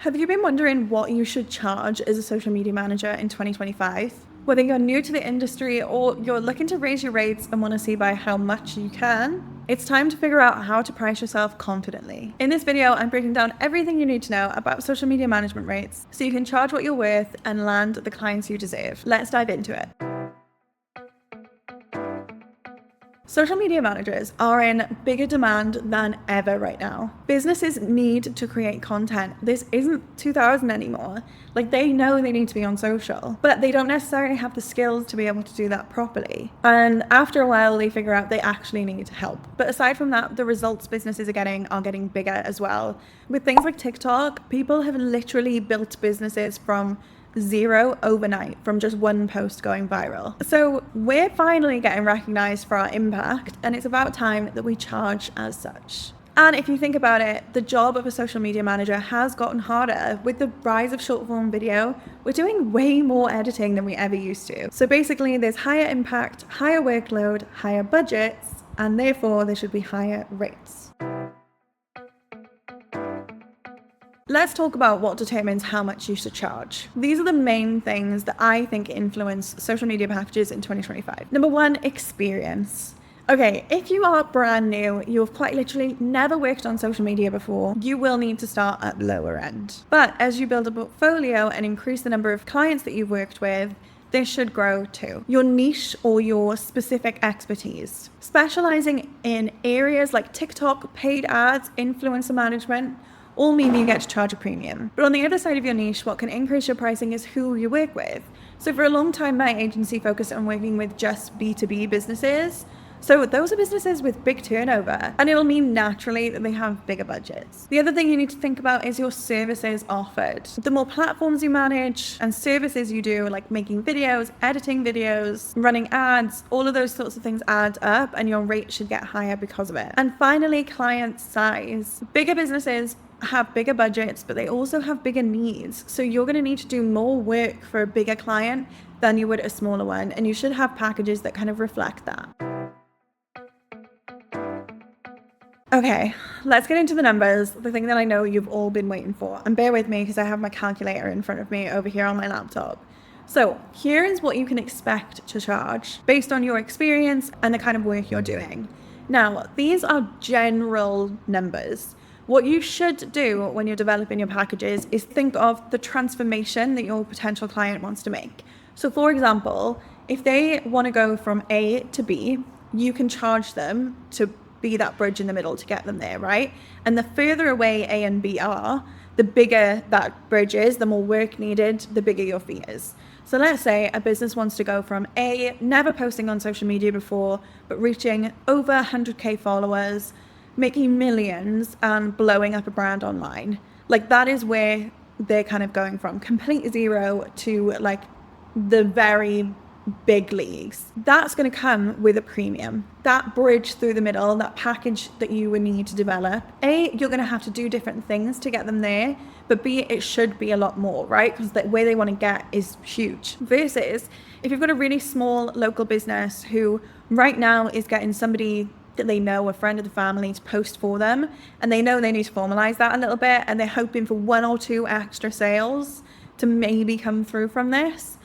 Have you been wondering what you should charge as a social media manager in 2025? Whether you're new to the industry or you're looking to raise your rates and want to see by how much you can, it's time to figure out how to price yourself confidently. In this video, I'm breaking down everything you need to know about social media management rates so you can charge what you're worth and land the clients you deserve. Let's dive into it. Social media managers are in bigger demand than ever right now. Businesses need to create content. This isn't 2000 anymore. Like, they know they need to be on social, but they don't necessarily have the skills to be able to do that properly. And after a while, they figure out they actually need help. But aside from that, the results businesses are getting bigger as well. With things like TikTok, people have literally built businesses from zero overnight from just one post going viral. So we're finally getting recognized for our impact, and it's about time that we charge as such. And if you think about it, the job of a social media manager has gotten harder. With the rise of short form video, we're doing way more editing than we ever used to. So basically there's higher impact, higher workload, higher budgets, and therefore there should be higher rates. Let's talk about what determines how much you should charge. These are the main things that I think influence social media packages in 2025. Number one, experience. Okay, if you are brand new, you've quite literally never worked on social media before, you will need to start at the lower end. But as you build a portfolio and increase the number of clients that you've worked with, this should grow too. Your niche or your specific expertise. Specializing in areas like TikTok, paid ads, influencer management, all mean you get to charge a premium. But on the other side of your niche, what can increase your pricing is who you work with. So for a long time, my agency focused on working with just B2B businesses. So those are businesses with big turnover, and it'll mean naturally that they have bigger budgets. The other thing you need to think about is your services offered. The more platforms you manage and services you do, like making videos, editing videos, running ads, all of those sorts of things add up, and your rate should get higher because of it. And finally, client size. Bigger businesses have bigger budgets, but they also have bigger needs. So you're going to need to do more work for a bigger client than you would a smaller one, and you should have packages that kind of reflect that. Okay, let's get into the numbers, the thing that I know you've all been waiting for. And bear with me because I have my calculator in front of me over here on my laptop. So here is what you can expect to charge based on your experience and the kind of work you're doing. Now, these are general numbers. What you should do when you're developing your packages is think of the transformation that your potential client wants to make. So for example, if they want to go from A to B, you can charge them to be that bridge in the middle to get them there, right? And the further away A and B are, the bigger that bridge is, the more work needed, the bigger your fee is. So let's say a business wants to go from A, never posting on social media before, but reaching over 100K followers, making millions and blowing up a brand online. Like, that is where they're kind of going from complete zero to like the very big leagues. That's going to come with a premium. That bridge through the middle, that package that you would need to develop. A, you're going to have to do different things to get them there, but B, it should be a lot more, right? Because the way they want to get is huge. Versus if you've got a really small local business who right now is getting somebody that they know, a friend of the family, to post for them, and they know they need to formalize that a little bit, and they're hoping for 1 or 2 extra sales to maybe come through from this,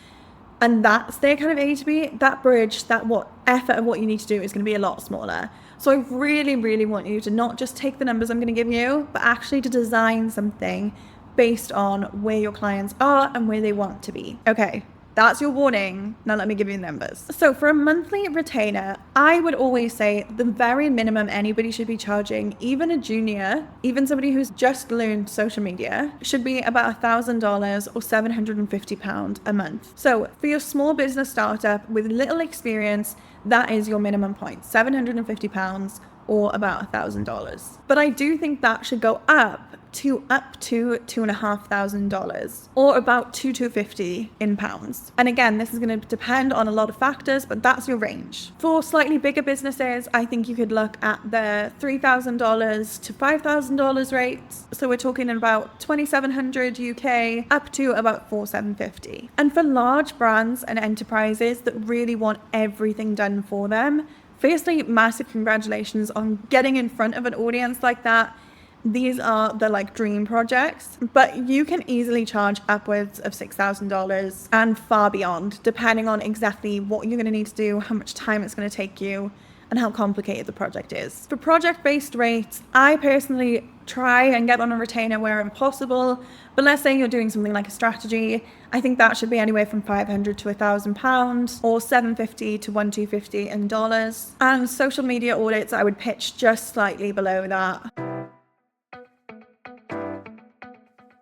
and that's their kind of A to B, that bridge, that effort of what you need to do is going to be a lot smaller. So I really, really want you to not just take the numbers I'm going to give you, but actually to design something based on where your clients are and where they want to be. Okay, that's your warning. Now let me give you the numbers. So for a monthly retainer, I would always say the very minimum anybody should be charging, even a junior, even somebody who's just learned social media, should be about $1,000 or £750 a month. So for your small business startup with little experience, that is your minimum point, £750 or about $1,000. But I do think that should go up to $2,500 or about $2,250 in pounds. And again, this is going to depend on a lot of factors, but that's your range. For slightly bigger businesses, I think you could look at the $3,000 to $5,000 rates. So we're talking about 2,700 UK up to about 4,750. And for large brands and enterprises that really want everything done for them, firstly, massive congratulations on getting in front of an audience like that. these are the like dream projects, but you can easily charge upwards of $6,000 and far beyond, depending on exactly what you're going to need to do, how much time it's going to take you, and how complicated the project is. For project-based rates, I personally try and get on a retainer wherever possible, but let's say you're doing something like a strategy, I think that should be anywhere from £500 to £1,000 or $750 to $1,250 in dollars. And social media audits, I would pitch just slightly below that.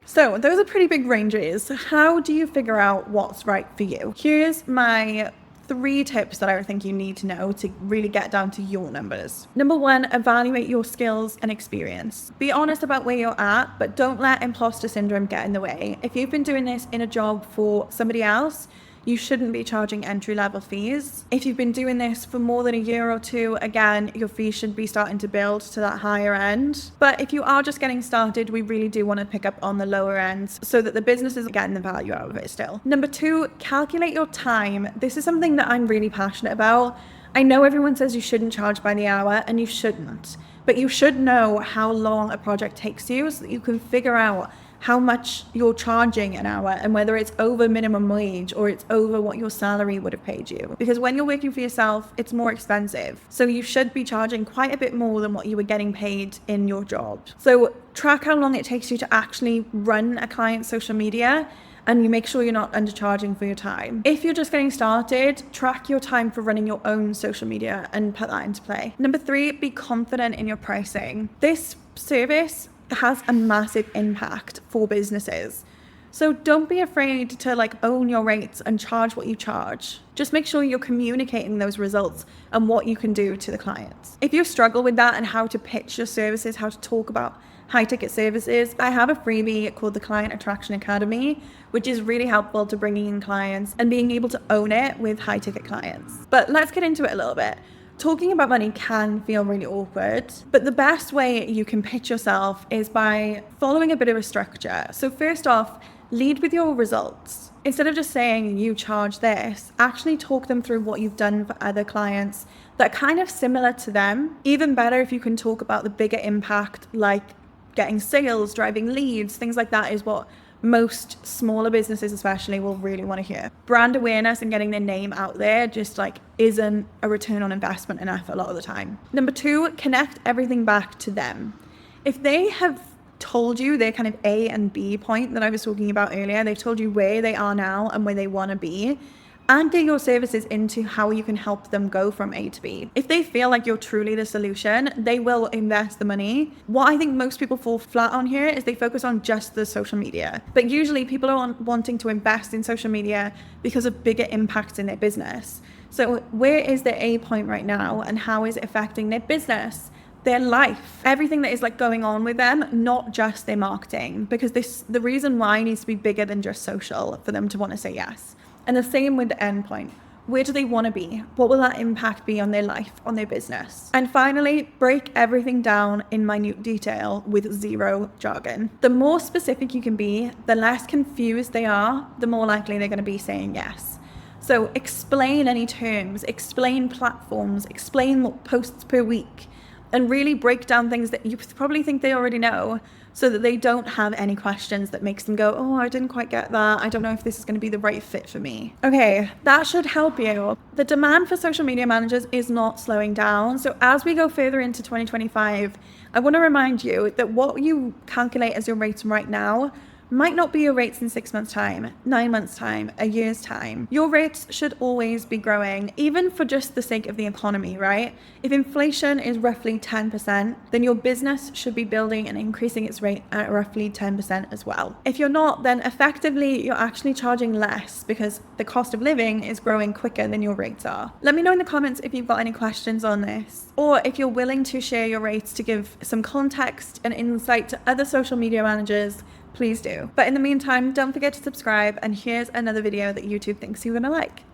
So those are pretty big ranges. How do you figure out what's right for you? Here's my 3 tips that I would think you need to know to really get down to your numbers. Number 1, evaluate your skills and experience. Be honest about where you're at, but don't let imposter syndrome get in the way. If you've been doing this in a job for somebody else, you shouldn't be charging entry-level fees. If you've been doing this for more than a year or 2, again, your fees should be starting to build to that higher end. But if you are just getting started, we really do want to pick up on the lower ends so that the business is getting the value out of it still. Number 2, calculate your time. This is something that I'm really passionate about. I know everyone says you shouldn't charge by the hour, and you shouldn't. But you should know how long a project takes you so that you can figure out how much you're charging an hour and whether it's over minimum wage or it's over what your salary would have paid you. Because when you're working for yourself, it's more expensive. So you should be charging quite a bit more than what you were getting paid in your job. So track how long it takes you to actually run a client's social media, and you make sure you're not undercharging for your time. If you're just getting started, track your time for running your own social media and put that into play. Number 3, be confident in your pricing. This service has a massive impact for businesses. So don't be afraid to own your rates and charge what you charge. Just make sure you're communicating those results and what you can do to the clients. If you struggle with that and how to pitch your services, how to talk about high ticket services, I have a freebie called the Client Attraction Academy, which is really helpful to bringing in clients and being able to own it with high ticket clients. But let's get into it a little bit. Talking about money can feel really awkward, but the best way you can pitch yourself is by following a bit of a structure. So first off, lead with your results. Instead of just saying you charge this, actually talk them through what you've done for other clients that are kind of similar to them. Even better if you can talk about the bigger impact, like getting sales, driving leads, things like that is what most smaller businesses especially will really want to hear. Brand awareness and getting their name out there just isn't a return on investment enough a lot of the time. Number 2, connect everything back to them. If they have told you their kind of A and B point that I was talking about earlier, they've told you where they are now and where they want to be, anchor your services into how you can help them go from A to B. If they feel like you're truly the solution, they will invest the money. What I think most people fall flat on here is they focus on just the social media. But usually people are wanting to invest in social media because of bigger impacts in their business. So where is their A point right now and how is it affecting their business, their life, everything that is going on with them, not just their marketing? Because the reason why needs to be bigger than just social for them to want to say yes. And the same with the end point. Where do they want to be? What will that impact be on their life, on their business? And finally, break everything down in minute detail with zero jargon. The more specific you can be, the less confused they are, the more likely they're going to be saying yes. So explain any terms, explain platforms, explain posts per week, and really break down things that you probably think they already know, so that they don't have any questions that makes them go, oh, I didn't quite get that. I don't know if this is going to be the right fit for me. Okay, that should help you. The demand for social media managers is not slowing down. So as we go further into 2025, I want to remind you that what you calculate as your rates right now might not be your rates in 6 months' time, 9 months' time, a year's time. Your rates should always be growing, even for just the sake of the economy, right? If inflation is roughly 10%, then your business should be building and increasing its rate at roughly 10% as well. If you're not, then effectively you're actually charging less because the cost of living is growing quicker than your rates are. Let me know in the comments if you've got any questions on this, or if you're willing to share your rates to give some context and insight to other social media managers. Please do. But in the meantime, don't forget to subscribe, and here's another video that YouTube thinks you're gonna like.